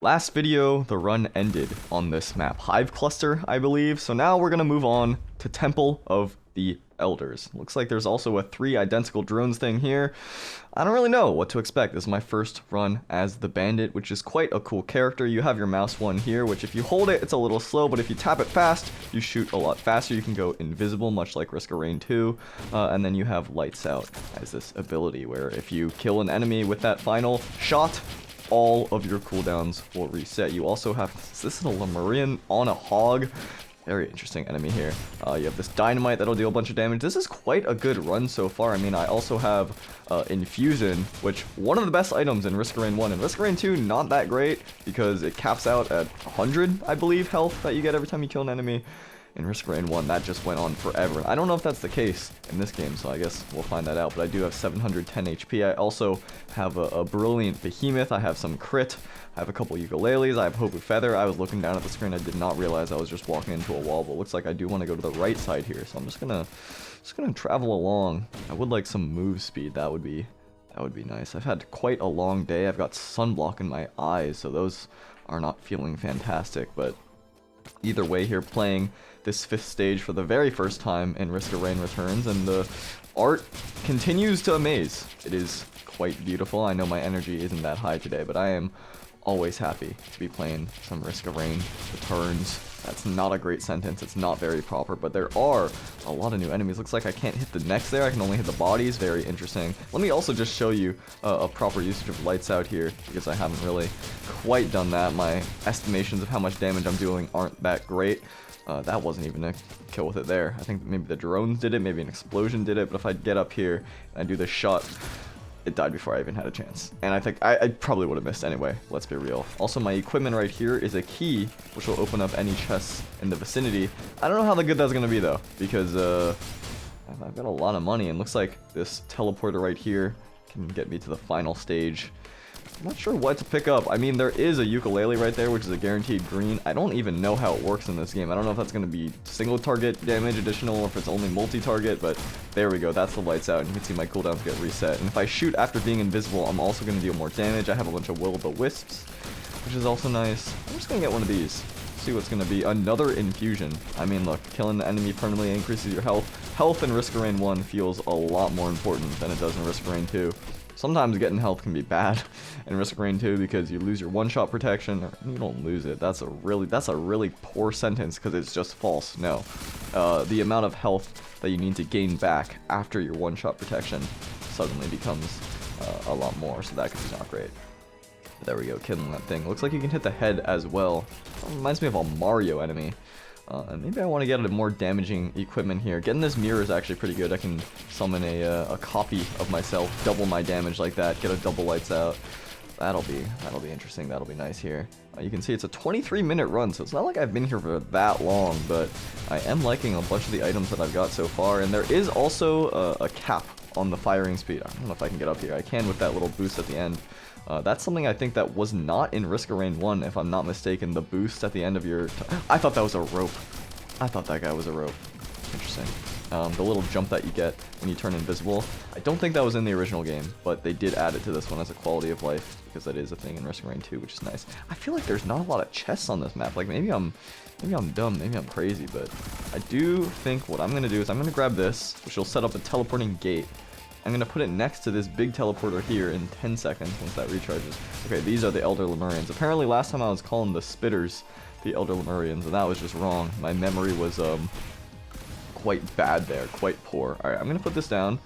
Last video, the run ended on this map, Hive Cluster, I believe. So now we're gonna move on to Temple of the Elders. Looks like there's also a 3 identical drones thing here. I don't really know what to expect. This is my first run as the Bandit, which is quite a cool character. You have your mouse one here, which if you hold it, it's a little slow, but if you tap it fast, you shoot a lot faster. You can go invisible, much like Risk of Rain 2, and then you have Lights Out as this ability, where if you kill an enemy with that final shot, all of your cooldowns will reset. You also have, this is a Lemurian on a hog. Very interesting enemy here. You have this dynamite that'll deal a bunch of damage. This is quite a good run so far. I mean, I also have Infusion, which one of the best items in Risk of Rain 1. And Risk of Rain 2, not that great because it caps out at 100, I believe, health that you get every time you kill an enemy. In Risk of Rain 1, that just went on forever. I don't know if that's the case in this game, so I guess we'll find that out. But I do have 710 HP. I also have a brilliant behemoth. I have some crit. I have a couple ukuleles. I have Hopu Feather. I was looking down at the screen. I did not realize I was just walking into a wall, but it looks like I do want to go to the right side here. So I'm just gonna travel along. I would like some move speed. That would be nice. I've had quite a long day. I've got sunblock in my eyes, so those are not feeling fantastic, but either way here, playing this 5th stage for the very first time in Risk of Rain Returns, and the art continues to amaze. It is quite beautiful. I know my energy isn't that high today, but I am always happy to be playing some Risk of Rain Returns. That's not a great sentence. It's not very proper, but there are a lot of new enemies. Looks like I can't hit the necks there. I can only hit the bodies. Very interesting. Let me also just show you a proper usage of Lights Out here, because I haven't really quite done that. My estimations of how much damage I'm doing aren't that great. That wasn't even a kill with it there. I think maybe the drones did it, maybe an explosion did it, but if I get up here and I do this shot, it died before I even had a chance. And I think I probably would have missed anyway, let's be real. Also, my equipment right here is a key, which will open up any chests in the vicinity. I don't know how good that's going to be, though, because I've got a lot of money, and looks like this teleporter right here can get me to the final stage. I'm not sure what to pick up. I mean, there is a ukulele right there, which is a guaranteed green. I don't even know how it works in this game. I don't know if that's going to be single target damage additional or if it's only multi-target, but there we go. That's the Lights Out, and you can see my cooldowns get reset. And if I shoot after being invisible, I'm also going to deal more damage. I have a bunch of will-o'-the-wisps, which is also nice. I'm just going to get one of these. See what's going to be. Another Infusion. I mean, look, killing the enemy permanently increases your health. Health in Risk of Rain 1 feels a lot more important than it does in Risk of Rain 2. Sometimes getting health can be bad in Risk of Rain 2 because you lose your one-shot protection, or you don't lose it. That's a really poor sentence because it's just false. No, the amount of health that you need to gain back after your one-shot protection suddenly becomes a lot more, so that could be not great. There we go, killing that thing. Looks like you can hit the head as well. It reminds me of a Mario enemy. And maybe I want to get a more damaging equipment here. Getting this mirror is actually pretty good. I can summon a copy of myself, double my damage like that, get a double Lights Out. That'll be interesting. That'll be nice here. You can see it's a 23-minute run, so it's not like I've been here for that long, but I am liking a bunch of the items that I've got so far. And there is also a cap on the firing speed. I don't know if I can get up here. I can with that little boost at the end. That's something I think that was not in Risk of Rain 1, if I'm not mistaken. The boost at the end of your... I thought that was a rope. I thought that guy was a rope. Interesting. The little jump that you get when you turn invisible. I don't think that was in the original game, but they did add it to this one as a quality of life, because that is a thing in Risk of Rain 2, which is nice. I feel like there's not a lot of chests on this map. Like, maybe I'm dumb, maybe I'm crazy, but I do think what I'm going to do is I'm going to grab this, which will set up a teleporting gate. I'm going to put it next to this big teleporter here in 10 seconds once that recharges. Okay, these are the Elder Lemurians. Apparently last time I was calling the Spitters the Elder Lemurians, and that was just wrong. My memory was quite bad there, quite poor. Alright, I'm going to put this down,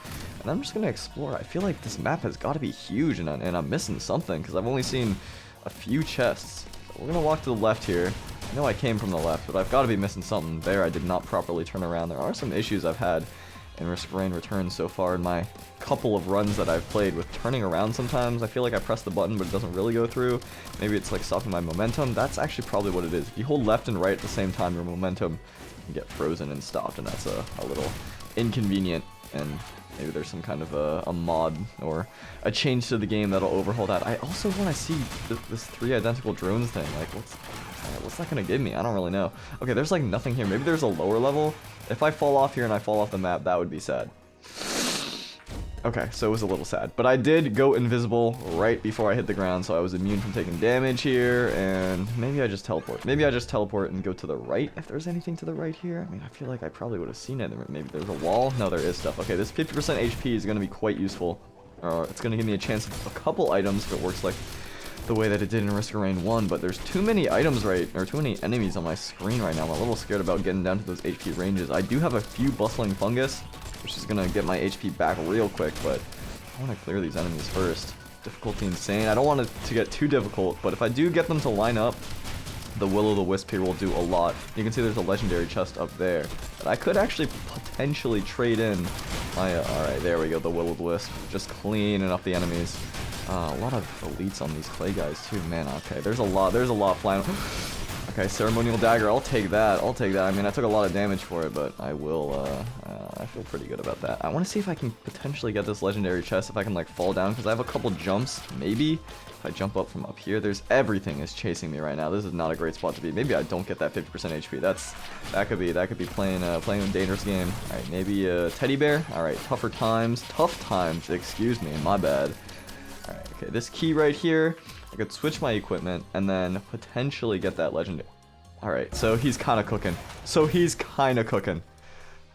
and I'm just going to explore. I feel like this map has got to be huge, and I'm missing something, because I've only seen a few chests. So we're going to walk to the left here. I know I came from the left, but I've got to be missing something there. I did not properly turn around. There are some issues I've had in Risk of Rain Returns so far in my couple of runs that I've played with turning around sometimes. I feel like I press the button but it doesn't really go through. Maybe it's like stopping my momentum. That's actually probably what it is. If you hold left and right at the same time, your momentum can get frozen and stopped, and that's a little inconvenient, and maybe there's some kind of a mod or a change to the game that'll overhaul that. I also want to see this 3 identical drones thing. Like, what's that gonna give me? I don't really know. Okay, there's like nothing here. Maybe there's a lower level. If I fall off here and I fall off the map, that would be sad. Okay, so it was a little sad. But I did go invisible right before I hit the ground, so I was immune from taking damage here. And maybe I just teleport. Maybe I just teleport and go to the right if there's anything to the right here. I mean, I feel like I probably would have seen it. Maybe there's a wall. No, there is stuff. Okay, this 50% HP is going to be quite useful. It's going to give me a chance of a couple items if it works like the way that it did in Risk of Rain 1. But there's too many items or too many enemies on my screen right now. I'm a little scared about getting down to those HP ranges. I do have a few bustling fungus, which is gonna get my HP back real quick, but I want to clear these enemies first. Difficulty insane. I don't want it to get too difficult, but if I do get them to line up, the Will-O-the-Wisp here will do a lot. You can see there's a legendary chest up there that I could actually potentially trade in my, alright, there we go, the Will-O-the-Wisp. Just cleaning up the enemies. A lot of elites on these clay guys too, man. Okay, there's a lot flying. Okay, ceremonial dagger, I'll take that. I mean, I took a lot of damage for it, but I will, I feel pretty good about that. I want to see if I can potentially get this legendary chest, if I can, like, fall down, because I have a couple jumps, maybe. If I jump up from up here, everything is chasing me right now. This is not a great spot to be. Maybe I don't get that 50% HP. That could be playing a dangerous game. All right, maybe a teddy bear. All right, tough times, excuse me, my bad. All right, okay, this key right here, I could switch my equipment and then potentially get that legendary. Alright, so he's kind of cooking.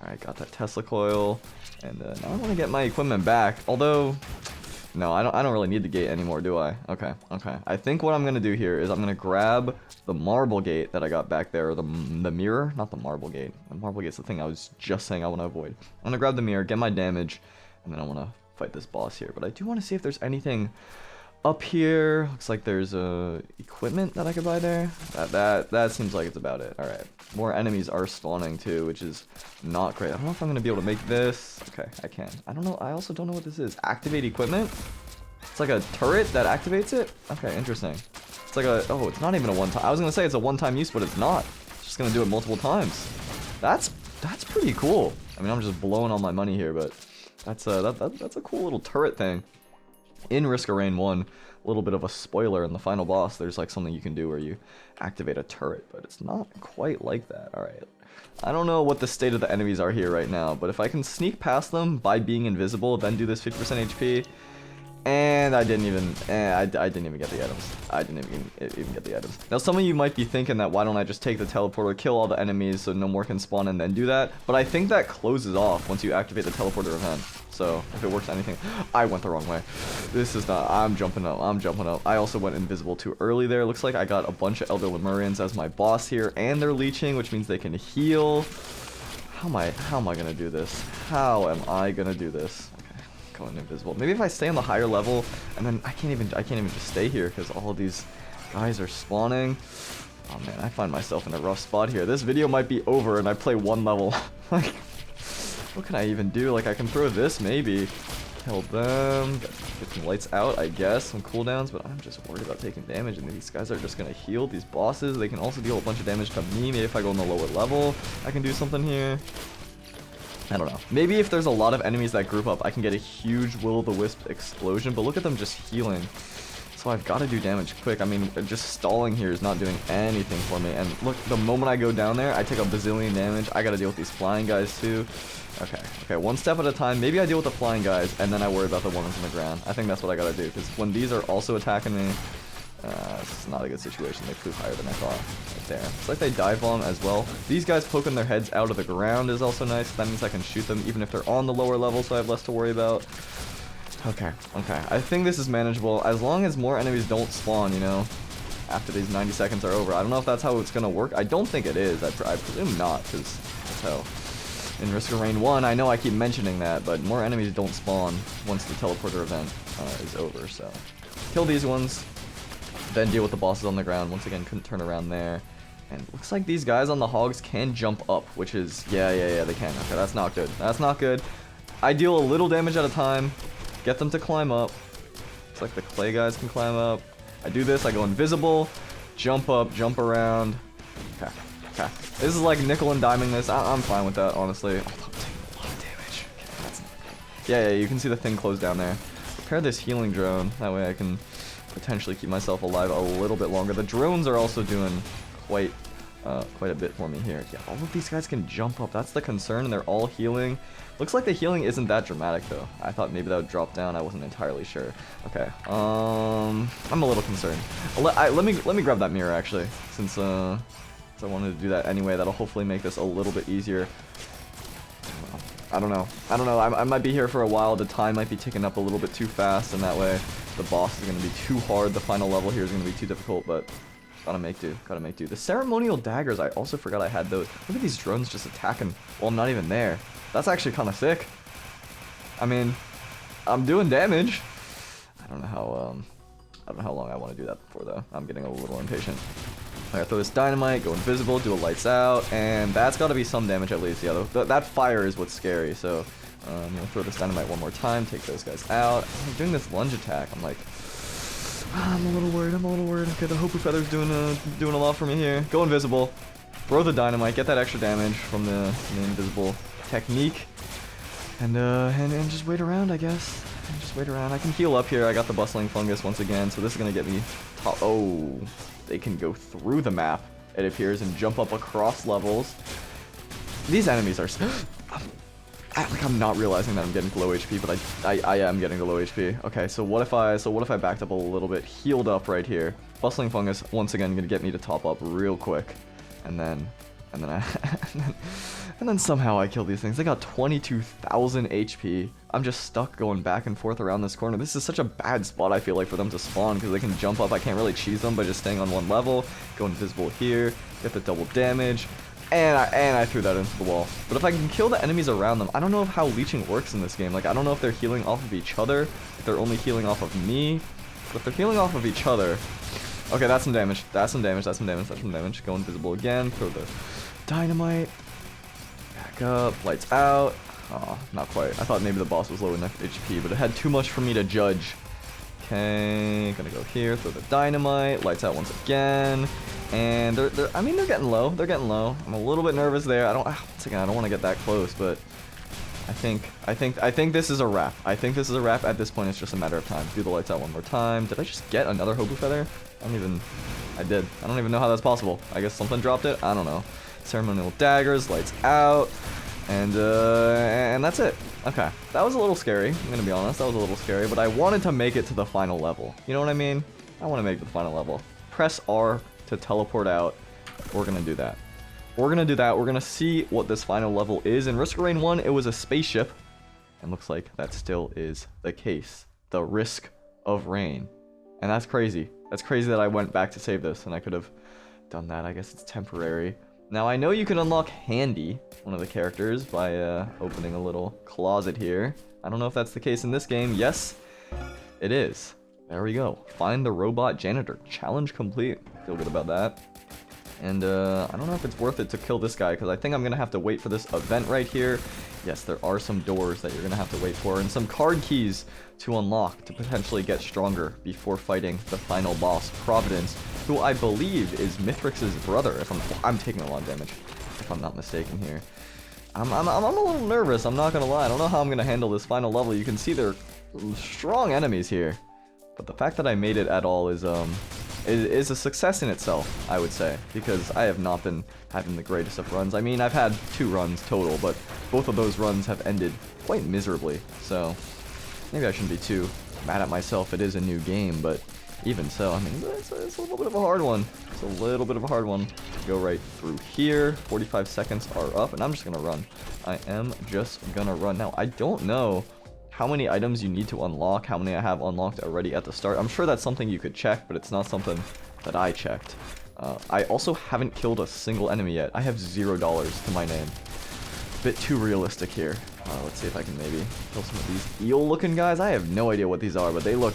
Alright, got that Tesla coil. And now I want to get my equipment back. Although, no, I don't really need the gate anymore, do I? Okay. I think what I'm going to do here is I'm going to grab the marble gate that I got back there. Or the mirror? Not the marble gate. The marble gate's the thing I was just saying I want to avoid. I'm going to grab the mirror, get my damage, and then I want to fight this boss here. But I do want to see if there's anything up here. Looks like there's equipment that I could buy there. That seems like it's about it. All right, more enemies are spawning too, which is not great. I don't know if I'm gonna be able to make this. Okay, I can. I don't know. I also don't know what this is. Activate equipment. It's like a turret that activates it. Okay, interesting. It's like a, oh, it's not even a one-time. I was gonna say it's a one-time use, but it's not. It's just gonna do it multiple times. That's pretty cool. I mean, I'm just blowing all my money here, but that's a cool little turret thing. In Risk of Rain 1, a little bit of a spoiler in the final boss, there's like something you can do where you activate a turret, but it's not quite like that. Alright, I don't know what the state of the enemies are here right now, but if I can sneak past them by being invisible, then do this 50% HP, and I didn't even get the items. I didn't even get the items. Now, some of you might be thinking that why don't I just take the teleporter, kill all the enemies so no more can spawn and then do that, but I think that closes off once you activate the teleporter event. So, if it works anything, I went the wrong way. This is not, I'm jumping up. I also went invisible too early there. Looks like I got a bunch of Elder Lemurians as my boss here, and they're leeching, which means they can heal. How am I gonna do this? Okay, going invisible. Maybe if I stay on the higher level, and then I can't even just stay here, because all of these guys are spawning. Oh man, I find myself in a rough spot here. This video might be over, and I play one level. Like, what can I even do? Like, I can throw this, maybe. Kill them. Get some lights out, I guess. Some cooldowns, but I'm just worried about taking damage. And these guys are just going to heal these bosses. They can also deal a bunch of damage to me. Maybe if I go on the lower level, I can do something here. I don't know. Maybe if there's a lot of enemies that group up, I can get a huge Will-O-the-Wisp explosion. But look at them just healing. So I've got to do damage quick. I mean, just stalling here is not doing anything for me. And look, the moment I go down there, I take a bazillion damage. I got to deal with these flying guys too. Okay, one step at a time. Maybe I deal with the flying guys, and then I worry about the ones on the ground. I think that's what I gotta do, because when these are also attacking me, this is not a good situation. They flew higher than I thought. Right there. It's like they dive bomb as well. These guys poking their heads out of the ground is also nice. That means I can shoot them even if they're on the lower level, so I have less to worry about. Okay. I think this is manageable, as long as more enemies don't spawn, you know, after these 90 seconds are over. I don't know if that's how it's gonna work. I don't think it is. I presume not, because that's how... In Risk of Rain 1, I know I keep mentioning that, but more enemies don't spawn once the teleporter event is over, so... Kill these ones, then deal with the bosses on the ground. Once again, couldn't turn around there. And it looks like these guys on the hogs can jump up, which is... Yeah, they can. Okay, that's not good. That's not good. I deal a little damage at a time, get them to climb up. Looks like the clay guys can climb up. I do this, I go invisible, jump up, jump around. Okay. This is like nickel and diming this. I'm fine with that, honestly. Oh, I'm taking a lot of damage. Okay, yeah, you can see the thing close down there. Prepare this healing drone. That way I can potentially keep myself alive a little bit longer. The drones are also doing quite quite a bit for me here. Yeah, all of these guys can jump up. That's the concern, and they're all healing. Looks like the healing isn't that dramatic, though. I thought maybe that would drop down. I wasn't entirely sure. Okay, I'm a little concerned. Let me grab that mirror, actually, since I wanted to do that anyway. That'll hopefully make this a little bit easier. I don't know. I might be here for a while. The time might be ticking up a little bit too fast, and that way the boss is going to be too hard. The final level here is going to be too difficult, but gotta make do. The ceremonial daggers, I also forgot I had those. Look at these drones just attacking while I'm not even there. That's actually kind of sick. I mean, I'm doing damage. I don't know how long I want to do that for, though. I'm getting a little impatient. I gotta throw this dynamite, go invisible, do a lights out, and that's gotta be some damage at least. Yeah, that fire is what's scary, so I'm gonna throw this dynamite one more time, take those guys out. I'm doing this lunge attack. I'm like, I'm a little worried. Okay, the Hopu Feather's doing a lot for me here. Go invisible, throw the dynamite, get that extra damage from the invisible technique, and just wait around, I guess. Just wait around. I can heal up here. I got the bustling fungus once again, so this is gonna get me top. Oh, they can go through the map, it appears, and jump up across levels. These enemies are. I'm not realizing that I'm getting low HP, but I am getting the low HP. Okay, so what if I backed up a little bit, healed up right here? Bustling fungus once again gonna get me to top up real quick, and then somehow I kill these things. They got 22,000 HP. I'm just stuck going back and forth around this corner. This is such a bad spot, I feel like, for them to spawn, because they can jump up. I can't really cheese them by just staying on one level. Go invisible here, get the double damage, and I threw that into the wall. But if I can kill the enemies around them, I don't know how leeching works in this game. Like, I don't know if they're healing off of each other, if they're only healing off of me. But if they're healing off of each other... Okay, that's some damage. That's some damage. Go invisible again, throw the dynamite. Back up, lights out. Oh, not quite. I thought maybe the boss was low enough HP, but it had too much for me to judge. Okay, gonna go here, throw the dynamite, lights out once again. And they're getting low. I'm a little bit nervous there. Once again, I don't want to get that close, but I think this is a wrap. At this point. It's just a matter of time. Do the lights out one more time. Did I just get another Hopu Feather? I did. I don't even know how that's possible. I guess something dropped it. I don't know. Ceremonial daggers, lights out, and that's it. Okay, that was a little scary. I'm gonna be honest. That was a little scary, but I wanted to make it to the final level. You know what I mean? I want to make it to the final level. Press R to teleport out. We're gonna do that. We're gonna see what this final level is. In Risk of Rain 1, it was a spaceship, and looks like that still is the case. The Risk of Rain, and that's crazy. That's crazy that I went back to save this, and I could have done that. I guess it's temporary. Now, I know you can unlock Handy, one of the characters, by opening a little closet here. I don't know if that's the case in this game. Yes, it is. There we go. Find the robot janitor. Challenge complete. Feel good about that. And I don't know if it's worth it to kill this guy, because I think I'm going to have to wait for this event right here. Yes, there are some doors that you're going to have to wait for, and some card keys to unlock to potentially get stronger before fighting the final boss, Providence, who I believe is Mithrix's brother. If I'm taking a lot of damage, if I'm not mistaken here. I'm a little nervous, I'm not going to lie. I don't know how I'm going to handle this final level. You can see they're strong enemies here, but the fact that I made it at all is a success in itself, I would say, because I have not been having the greatest of runs. I mean, I've had 2 runs total, but both of those runs have ended quite miserably, so maybe I shouldn't be too mad at myself. It is a new game, but even so, I mean, it's a little bit of a hard one. It's a little bit of a hard one. Go right through here. 45 seconds are up, and I'm just gonna run. I am just gonna run. Now, I don't know how many items you need to unlock, how many I have unlocked already at the start. I'm sure that's something you could check, but it's not something that I checked. I also haven't killed a single enemy yet. I have $0 to my name. Bit too realistic here. Let's see if I can maybe kill some of these eel-looking guys. I have no idea what these are, but they look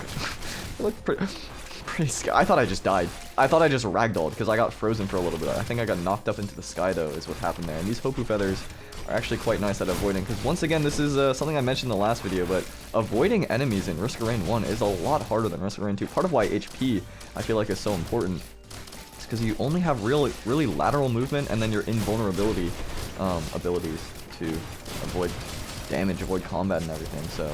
pretty scary. I thought I just died. I thought I just ragdolled because I got frozen for a little bit. I think I got knocked up into the sky, though, is what happened there. And these Hopu Feathers are actually quite nice at avoiding, because once again, this is something I mentioned in the last video, but avoiding enemies in Risk of Rain 1 is a lot harder than Risk of Rain 2. Part of why HP, I feel like, is so important is because you only have really lateral movement, and then your invulnerability abilities to avoid damage, avoid combat and everything. So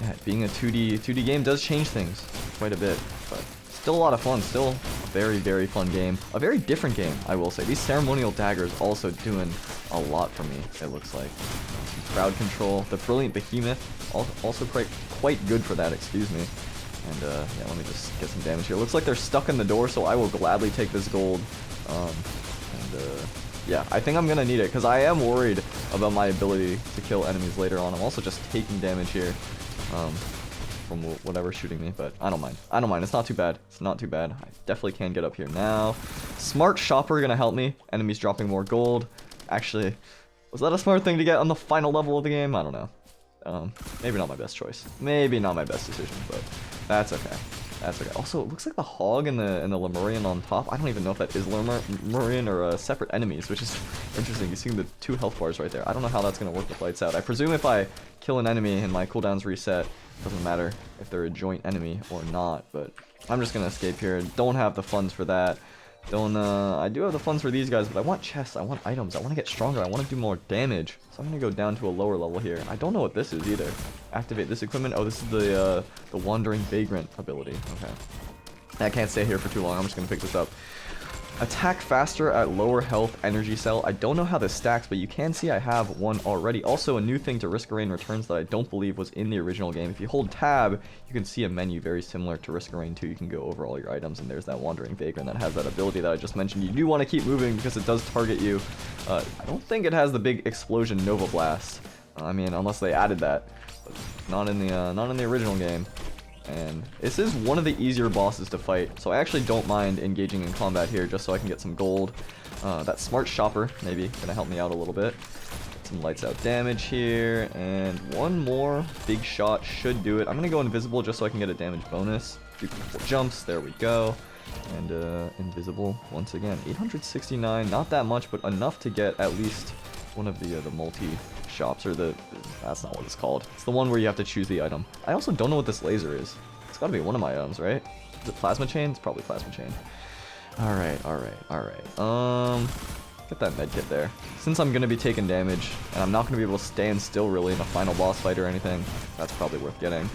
yeah, being a 2D game does change things quite a bit, but still a lot of fun, still a very, very fun game. A very different game, I will say. These ceremonial daggers also doing a lot for me, it looks like. Crowd control. The brilliant behemoth, also quite good for that, excuse me. And yeah, let me just get some damage here. Looks like they're stuck in the door, so I will gladly take this gold. Yeah, I think I'm gonna need it, because I am worried about my ability to kill enemies later on. I'm also just taking damage here from whatever's shooting me, but I don't mind. I don't mind. It's not too bad. It's not too bad. I definitely can get up here now. Smart shopper gonna help me. Enemies dropping more gold. Actually, was that a smart thing to get on the final level of the game? I don't know. Maybe not my best choice. Maybe not my best decision, but that's okay. That's okay. Also, it looks like the hog and the Lemurian on top. I don't even know if that is Lemurian or separate enemies, which is interesting. You see the 2 health bars right there. I don't know how that's going to work with lights out. I presume if I kill an enemy and my cooldowns reset, it doesn't matter if they're a joint enemy or not, but I'm just going to escape here. Don't have the funds for that. I do have the funds for these guys, but I want chests, I want items, I want to get stronger, I want to do more damage. So I'm going to go down to a lower level here. I don't know what this is either. Activate this equipment. Oh, this is the Wandering Vagrant ability. Okay. I can't stay here for too long. I'm just going to pick this up. Attack faster at lower health energy cell. I don't know how this stacks, but you can see I have one already. Also, a new thing to Risk of Rain Returns that I don't believe was in the original game. If you hold tab, you can see a menu very similar to Risk of Rain 2. You can go over all your items, and there's that Wandering Vagrant that has that ability that I just mentioned. You do want to keep moving because it does target you. I don't think it has the big explosion Nova Blast. I mean, unless they added that, but not in the original game. And this is one of the easier bosses to fight, so I actually don't mind engaging in combat here just so I can get some gold. That smart shopper maybe gonna help me out a little bit. Get some lights out damage here, and one more big shot should do it. I'm gonna go invisible just so I can get a damage bonus. Do couple jumps, there we go. And invisible once again. 869, not that much, but enough to get at least one of the multi shops, or that's not what it's called. It's the one where you have to choose the item. I also don't know what this laser is. It's gotta be one of my items, right? Is it plasma chain? It's probably plasma chain. Alright. Get that med kit there. Since I'm gonna be taking damage, and I'm not gonna be able to stand still really in a final boss fight or anything, that's probably worth getting.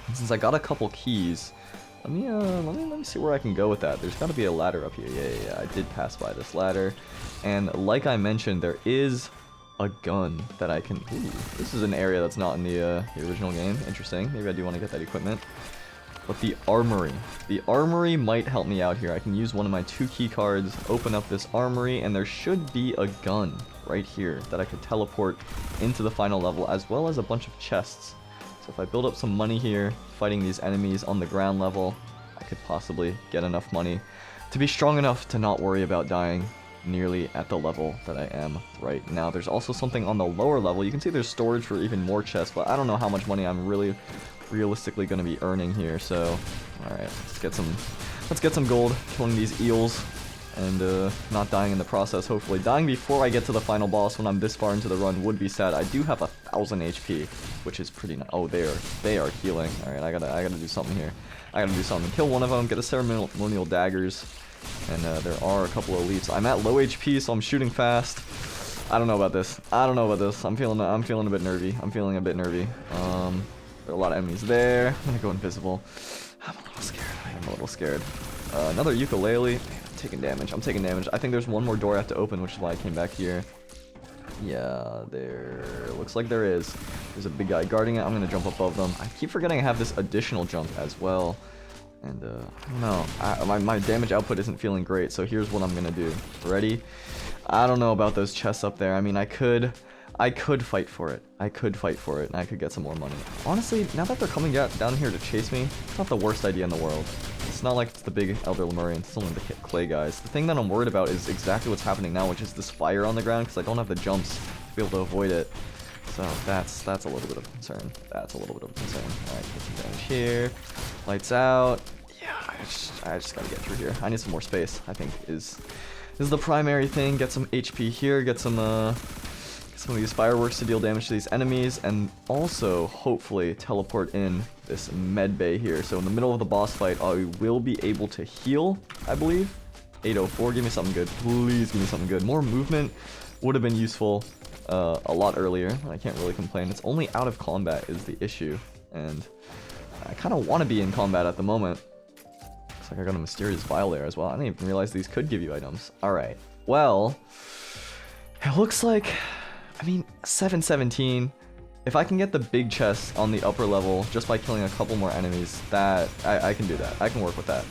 And since I got a couple keys, let me see where I can go with that. There's gotta be a ladder up here. Yeah, I did pass by this ladder. And like I mentioned, there is a gun that I can... Ooh, this is an area that's not in the original game. Interesting. Maybe I do want to get that equipment. But the armory. The armory might help me out here. I can use one of my 2 key cards, open up this armory, and there should be a gun right here that I could teleport into the final level, as well as a bunch of chests. So if I build up some money here, fighting these enemies on the ground level, I could possibly get enough money to be strong enough to not worry about dying nearly at the level that I am right now. There's also something on the lower level. You can see there's storage for even more chests, but I don't know how much money I'm really realistically going to be earning here. So, all right, let's get some gold, killing these eels, and not dying in the process. Hopefully, dying before I get to the final boss when I'm this far into the run would be sad. I do have 1,000 HP, which is pretty nice. Oh, they are healing. All right, I gotta do something here. I gotta do something. Kill one of them. Get the ceremonial daggers. And there are a couple of elites. I'm at low HP, so I'm shooting fast. I don't know about this. I'm feeling a bit nervy. There are a lot of enemies there. I'm gonna go invisible. I'm a little scared. Another ukulele. Man, I'm taking damage. I think there's one more door I have to open, which is why I came back here. Yeah, there looks like there is. There's a big guy guarding it. I'm gonna jump above them. I keep forgetting I have this additional jump as well. And I don't know, my damage output isn't feeling great, so here's what I'm gonna do. Ready? I don't know about those chests up there. I mean, I could fight for it. And I could get some more money. Honestly, now that they're coming down here to chase me, it's not the worst idea in the world. It's not like it's the big Elder Lemurian, it's only the clay guys. The thing that I'm worried about is exactly what's happening now, which is this fire on the ground, because I don't have the jumps to be able to avoid it. So that's a little bit of a concern. Alright, get some damage here. Lights out. Yeah, I just gotta get through here. I need some more space, I think is the primary thing. Get some HP here, get some of these fireworks to deal damage to these enemies, and also hopefully teleport in this med bay here. So in the middle of the boss fight, I will be able to heal, I believe. 804, give me something good. Please give me something good. More movement would have been useful a lot earlier. I can't really complain. It's only out of combat is the issue, and I kind of want to be in combat at the moment. Looks like I got a mysterious vial there as well. I didn't even realize these could give you items. Alright, well, it looks like, I mean, 717. If I can get the big chest on the upper level just by killing a couple more enemies, that I can do that. I can work with that.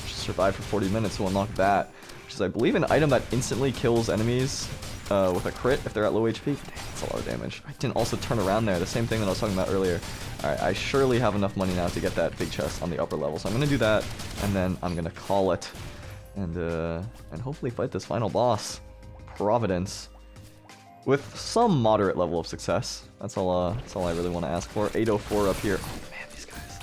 Just survive for 40 minutes to unlock that, which is, I believe, an item that instantly kills enemies with a crit if they're at low HP. Damn, that's a lot of damage. I didn't also turn around there, the same thing that I was talking about earlier. Alright, I surely have enough money now to get that big chest on the upper level, so I'm going to do that, and then I'm going to call it, and hopefully fight this final boss, Providence, with some moderate level of success. That's all I really want to ask for. 804 up here. Oh man, these guys.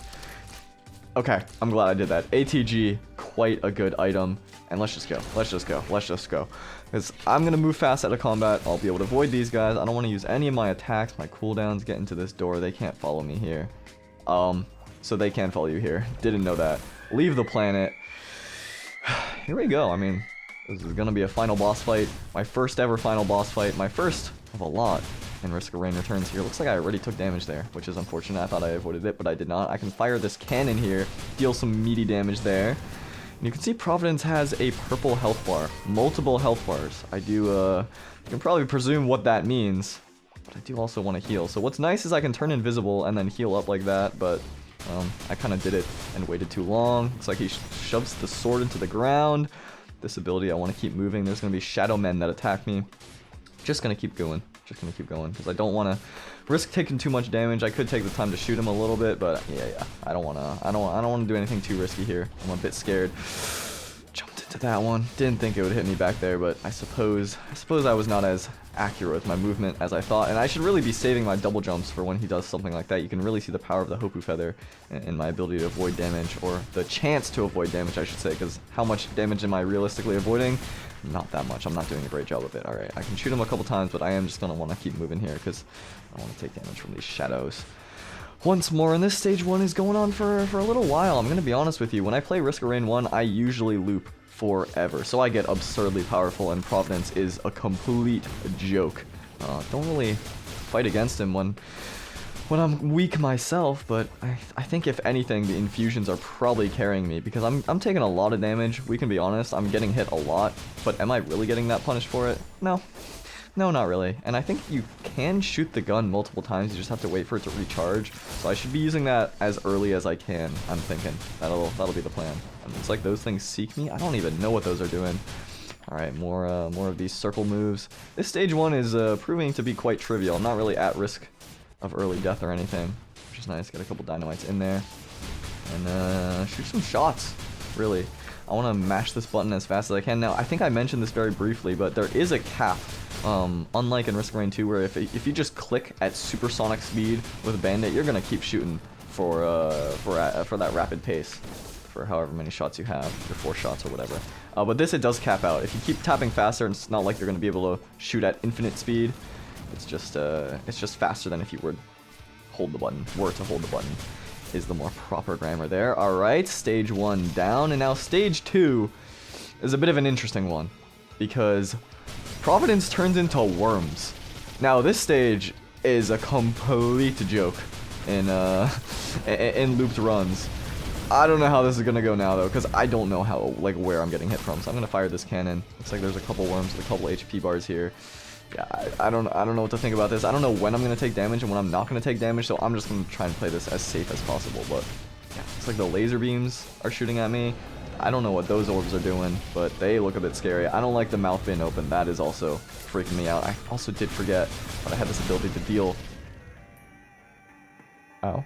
Okay, I'm glad I did that. ATG, quite a good item. And let's just go. Let's just go. Let's just go. Because I'm going to move fast out of combat. I'll be able to avoid these guys. I don't want to use any of my attacks. My cooldowns get into this door. They can't follow me here. So they can follow you here. Didn't know that. Leave the planet. Here we go. I mean, this is going to be a final boss fight. My first ever final boss fight. My first of a lot. And Risk of Rain returns here. Looks like I already took damage there, which is unfortunate. I thought I avoided it, but I did not. I can fire this cannon here. Deal some meaty damage there. And you can see Providence has a purple health bar. Multiple health bars. I do, you can probably presume what that means. But I do also want to heal. So what's nice is I can turn invisible and then heal up like that, but I kind of did it and waited too long. Looks like he shoves the sword into the ground. This ability, I want to keep moving. There's going to be shadow men that attack me. Just going to keep going. Just going to keep going because I don't want to risk taking too much damage. I could take the time to shoot him a little bit, but yeah. I don't want to do anything too risky here. I'm a bit scared. Jumped into that one. Didn't think it would hit me back there, but I suppose I was not as accurate with my movement as I thought, and I should really be saving my double jumps for when he does something like that. You can really see the power of the Hopu feather and my ability to avoid damage, or the chance to avoid damage, I should say, because how much damage am I realistically avoiding? Not that much. I'm not doing a great job of it. Alright, I can shoot him a couple times, but I am just going to want to keep moving here because I want to take damage from these shadows. Once more, and this stage 1 is going on for a little while. I'm going to be honest with you. When I play Risk of Rain 1, I usually loop forever. So I get absurdly powerful, and Providence is a complete joke. Don't really fight against him when I'm weak myself, but I think if anything, the infusions are probably carrying me because I'm taking a lot of damage. We can be honest, I'm getting hit a lot, but am I really getting that punished for it? No. No, not really. And I think you can shoot the gun multiple times, you just have to wait for it to recharge. So I should be using that as early as I can, I'm thinking. That'll be the plan. And it's like those things seek me. I don't even know what those are doing. Alright, more of these circle moves. This stage 1 is proving to be quite trivial. I'm not really at risk of early death or anything, which is nice. Get a couple dynamites in there. And shoot some shots, really. I want to mash this button as fast as I can. Now, I think I mentioned this very briefly, but there is a cap. Unlike in Risk of Rain 2, where if you just click at supersonic speed with Bandit, you're gonna keep shooting for that rapid pace, for however many shots you have, your 4 shots or whatever. But this, it does cap out. If you keep tapping faster, it's not like you're gonna be able to shoot at infinite speed. It's just faster than if you were to hold the button. Is the more proper grammar there. All right, stage 1 down, and now stage 2 is a bit of an interesting one because Providence turns into worms. Now this stage is a complete joke in looped runs. I don't know how this is gonna go now though, because I don't know where I'm getting hit from. So I'm gonna fire this cannon. Looks like there's a couple worms with a couple HP bars here. Yeah, I don't know what to think about this. I don't know when I'm gonna take damage and when I'm not gonna take damage, so I'm just gonna try and play this as safe as possible. But yeah, it's like the laser beams are shooting at me. I don't know what those orbs are doing, but they look a bit scary. I don't like the mouth being open. That is also freaking me out. I also did forget that I had this ability to deal. Ow.